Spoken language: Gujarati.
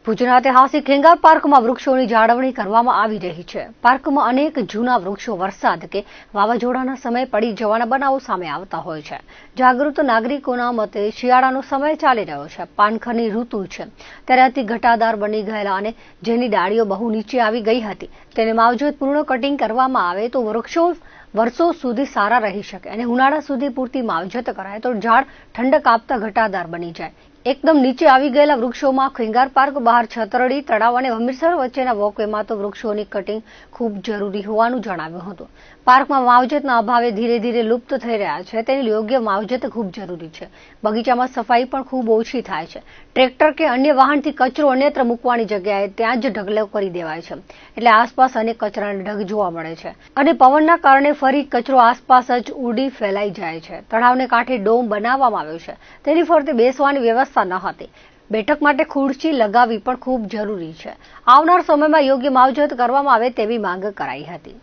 ભુજના ઐતિહાસિક ખેંગાર પાર્કમાં વૃક્ષોની જાળવણી કરવામાં આવી રહી છે. પાર્કમાં અનેક જૂના વૃક્ષો વરસાદ કે વાવાઝોડાના સમયે પડી જવાના બનાવો સામે આવતા હોય છે. જાગૃત નાગરિકોના મતે શિયાળાનો સમય ચાલી રહ્યો છે, પાનખરની ઋતુ છે, ત્યારે અતિ ઘટાદાર બની ગયેલા અને જેની ડાળીઓ બહુ નીચે આવી ગઈ હતી તેને માવજત પૂર્ણ કટિંગ કરવામાં આવે તો વૃક્ષો વર્ષો સુધી સારા રહી શકે અને ઉનાળા સુધી પૂરતી માવજત કરાય તો ઝાડ ઠંડક આપતા ઘટાદાર બની જાય. એકદમ નીચે આવી ગયેલા વૃક્ષોમાં ખેંગાર પાર્ક બહાર છતરડી તળાવ અને હમીરસર વચ્ચેના વોકવેમાં તો વૃક્ષોની કટિંગ ખૂબ જરૂરી હોવાનું જણાવ્યું હતું. પાર્કમાં માવજતના અભાવે ધીરે ધીરે લુપ્ત થઈ રહ્યા છે, તેની યોગ્ય માવજત ખૂબ જરૂરી છે. બગીચામાં સફાઈ પણ ખૂબ ઓછી થાય છે. ટ્રેક્ટર કે અન્ય વાહનથી કચરો અન્યત્ર મૂકવાની જગ્યાએ ત્યાં જ ઢગલો કરી દેવાય છે, એટલે આસપાસ અનેક કચરાના ઢગ જોવા મળે છે અને પવનના કારણે ફરી કચરો આસપાસ જ ઉડી ફેલાઈ જાય છે. તળાવને કાંઠે ડોમ બનાવવામાં આવ્યો છે, તેની ફરતે બેસવાની વ્યવસ્થા ન હતી. બેઠક માટે ખુરશી લગાવવી પણ ખૂબ જરૂરી છે. આવનાર સમયમાં યોગ્ય માવજત કરવામાં આવે તેવી માંગ કરાઈ હતી.